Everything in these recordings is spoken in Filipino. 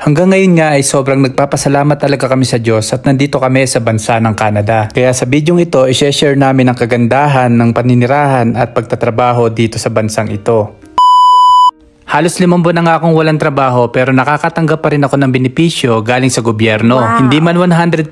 Hanggang ngayon nga ay sobrang nagpapasalamat talaga kami sa Diyos at nandito kami sa bansa ng Canada. Kaya sa bidyong ito, i-share namin ang kagandahan ng paninirahan at pagtatrabaho dito sa bansang ito. Halos 5 buwan na nga akong walang trabaho pero nakakatanggap pa rin ako ng benepisyo galing sa gobyerno. Wow. Hindi man 100%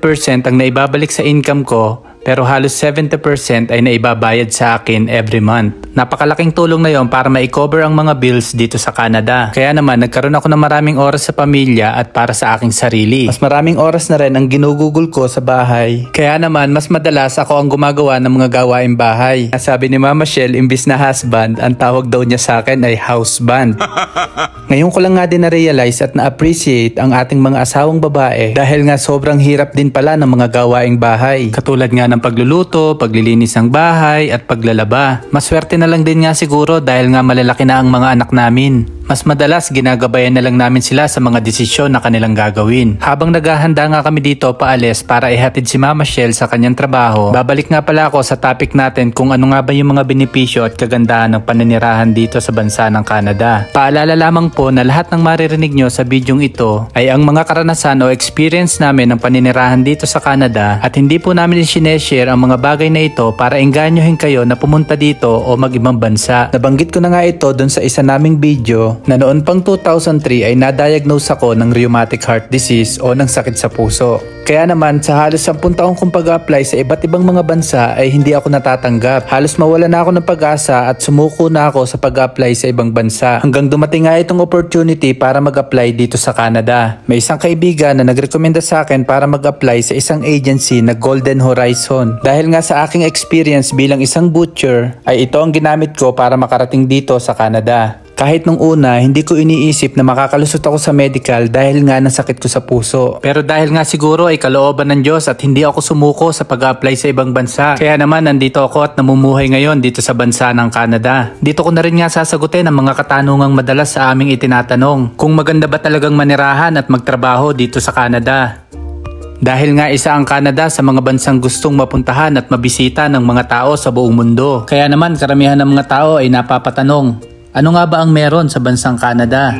ang naibabalik sa income ko, pero halos 70% ay naibabayad sa akin every month. Napakalaking tulong na yon para ma-cover ang mga bills dito sa Canada. Kaya naman nagkaroon ako ng maraming oras sa pamilya at para sa aking sarili. Mas maraming oras na rin ang ginugugol ko sa bahay. Kaya naman mas madalas ako ang gumagawa ng mga gawaing bahay. Sabi ni Mama Shell, imbis na husband, ang tawag daw niya sa akin ay houseband. Ngayon ko lang nga din na-realize at na-appreciate ang ating mga asawang babae dahil nga sobrang hirap din pala ng mga gawaing bahay. Katulad nga ng pagluluto, paglilinis ng bahay at paglalaba. Maswerte na lang din nga siguro dahil nga malalaki na ang mga anak namin. Mas madalas ginagabayan na lang namin sila sa mga desisyon na kanilang gagawin. Habang naghahanda nga kami dito paalis para ihatid si Mama Shell sa kanyang trabaho, babalik nga pala ako sa topic natin kung ano nga ba yung mga benepisyo at kagandahan ng paninirahan dito sa bansa ng Canada. Paalala lamang po na lahat ng maririnig nyo sa bidyong ito ay ang mga karanasan o experience namin ng paninirahan dito sa Canada at hindi po namin i-share ang mga bagay na ito para engganyohin kayo na pumunta dito o mag-ibang bansa. Nabanggit ko na nga ito dun sa isa naming video na noon pang 2003 ay na-diagnose ako ng rheumatic heart disease o ng sakit sa puso. Kaya naman sa halos 10 taong kong pag-apply sa iba't ibang mga bansa ay hindi ako natatanggap. Halos mawala na ako ng pag-asa at sumuko na ako sa pag-apply sa ibang bansa. Hanggang dumating nga itong opportunity para mag-apply dito sa Canada. May isang kaibigan na nagrekomenda sa akin para mag-apply sa isang agency na Golden Horizon. Dahil nga sa aking experience bilang isang butcher ay ito ang ginamit ko para makarating dito sa Canada. Kahit nung una, hindi ko iniisip na makakalusot ako sa medical dahil nga nasakit ko sa puso. Pero dahil nga siguro ay kalooban ng Diyos at hindi ako sumuko sa pag-apply sa ibang bansa. Kaya naman nandito ako at namumuhay ngayon dito sa bansa ng Canada. Dito ko na rin nga sasagutin ang mga katanungang madalas sa aming itinatanong. Kung maganda ba talagang manirahan at magtrabaho dito sa Canada? Dahil nga isa ang Canada sa mga bansang gustong mapuntahan at mabisita ng mga tao sa buong mundo. Kaya naman karamihan ng mga tao ay napapatanong, ano nga ba ang meron sa bansang Canada?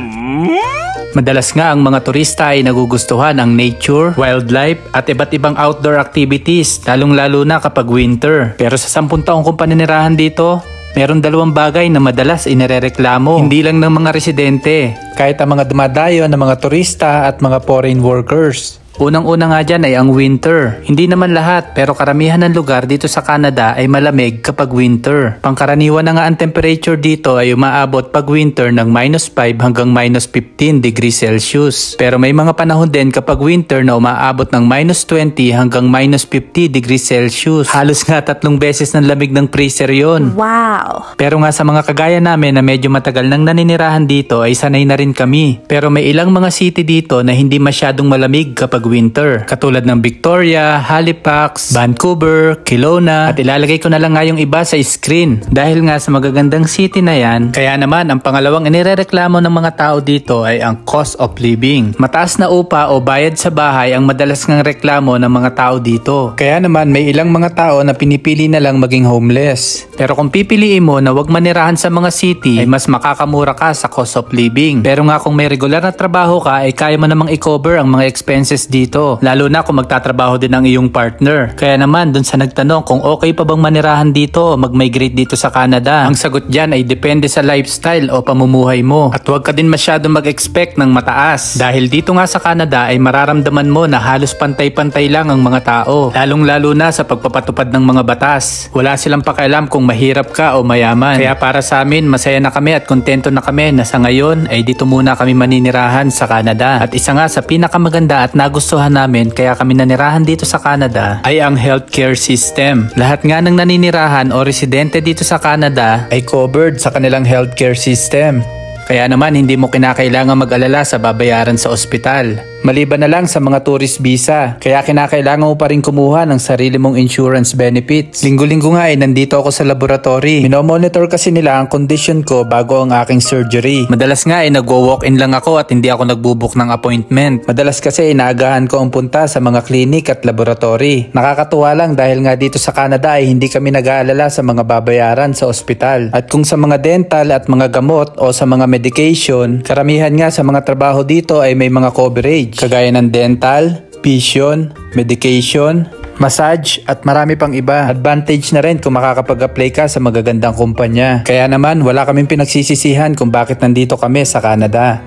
Madalas nga ang mga turista ay nagugustuhan ang nature, wildlife at iba't ibang outdoor activities, lalong-lalo na kapag winter. Pero sa 10 taong kong paninirahan dito, meron 2 bagay na madalas inirereklamo, hindi lang ng mga residente, kahit ang mga dumadayo ng mga turista at mga foreign workers. Unang-una nga dyan ay ang winter. Hindi naman lahat pero karamihan ng lugar dito sa Canada ay malamig kapag winter. Pangkaraniwan na nga ang temperature dito ay umaabot pag winter ng -5 hanggang -15 degrees Celsius. Pero may mga panahon din kapag winter na umaabot ng -20 hanggang -50 degrees Celsius. Halos nga 3 beses ng lamig ng freezer yon. Wow! Pero nga sa mga kagaya namin na medyo matagal nang naninirahan dito ay sanay na rin kami. Pero may ilang mga city dito na hindi masyadong malamig kapag winter. Katulad ng Victoria, Halifax, Vancouver, Kelowna at ilalagay ko na lang nga yung iba sa screen dahil nga sa magagandang city na yan. Kaya naman ang pangalawang inirereklamo ng mga tao dito ay ang cost of living. Mataas na upa o bayad sa bahay ang madalas ngang reklamo ng mga tao dito. Kaya naman may ilang mga tao na pinipili na lang maging homeless. Pero kung pipiliin mo na wag manirahan sa mga city ay mas makakamura ka sa cost of living. Pero nga kung may regular na trabaho ka ay kaya mo namang i-cover ang mga expenses dito, lalo na kung magtatrabaho din ang iyong partner. Kaya naman dun sa nagtanong kung okay pa bang manirahan dito o mag-migrate dito sa Canada, ang sagot dyan ay depende sa lifestyle o pamumuhay mo. At huwag ka din masyado mag-expect ng mataas dahil dito nga sa Canada ay mararamdaman mo na halos pantay-pantay lang ang mga tao, lalong-lalo na sa pagpapatupad ng mga batas. Wala silang pakialam kung mahirap ka o mayaman. Kaya para sa amin, masaya na kami at kontento na kami na sa ngayon ay dito muna kami maninirahan sa Canada. At isa nga sa pinakamaganda at nagustuhan namin kaya kami nanirahan dito sa Canada ay ang healthcare system. Lahat nga ng naninirahan o residente dito sa Canada ay covered sa kanilang healthcare system. Kaya naman hindi mo kinakailangan mag-alala sa babayaran sa ospital. Maliban na lang sa mga tourist visa. Kaya kinakailangan mo pa rin kumuha ng sarili mong insurance benefits. Linggo-linggo nga nandito ako sa laboratory. Minomonitor kasi nila ang condition ko bago ang aking surgery. Madalas nga nagwo-walk-in lang ako at hindi ako nagbubook ng appointment. Madalas kasi inaagahan ko ang punta sa mga clinic at laboratory. Nakakatuwa lang dahil nga dito sa Canada ay hindi kami nag-aalala sa mga babayaran sa ospital. At kung sa mga dental at mga gamot o sa mga medication, karamihan nga sa mga trabaho dito ay may mga coverage. Kagaya ng dental, vision, medication, massage at marami pang iba. Advantage na rin kung makakapag-apply ka sa magagandang kumpanya. Kaya naman wala kaming pinagsisisihan kung bakit nandito kami sa Canada.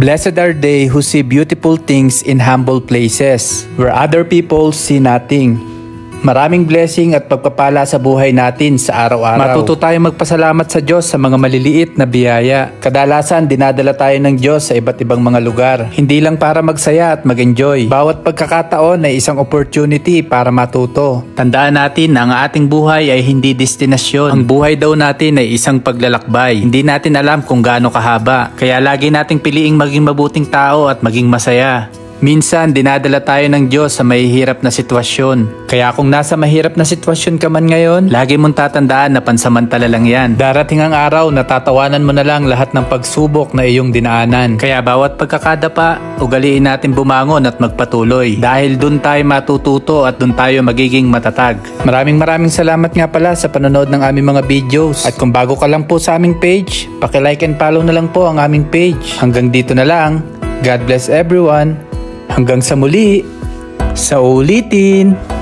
Blessed are they who see beautiful things in humble places, where other people see nothing. Maraming blessing at pagpapala sa buhay natin sa araw-araw. Matuto tayong magpasalamat sa Diyos sa mga maliliit na biyaya. Kadalasan, dinadala tayo ng Diyos sa iba't ibang mga lugar. Hindi lang para magsaya at mag-enjoy. Bawat pagkakataon ay isang opportunity para matuto. Tandaan natin na ang ating buhay ay hindi destinasyon. Ang buhay daw natin ay isang paglalakbay. Hindi natin alam kung gaano kahaba. Kaya lagi nating piliing maging mabuting tao at maging masaya. Minsan, dinadala tayo ng Diyos sa mahihirap na sitwasyon. Kaya kung nasa mahirap na sitwasyon ka man ngayon, lagi mong tatandaan na pansamantala lang yan. Darating ang araw na tatawanan mo na lang lahat ng pagsubok na iyong dinaanan. Kaya bawat pagkakadapa, ugaliin natin bumangon at magpatuloy. Dahil dun tayo matututo at dun tayo magiging matatag. Maraming salamat nga pala sa panonood ng aming mga videos. At kung bago ka lang po sa aming page, paki-like and follow na lang po ang aming page. Hanggang dito na lang. God bless everyone. Hanggang sa muli, sa ulitin!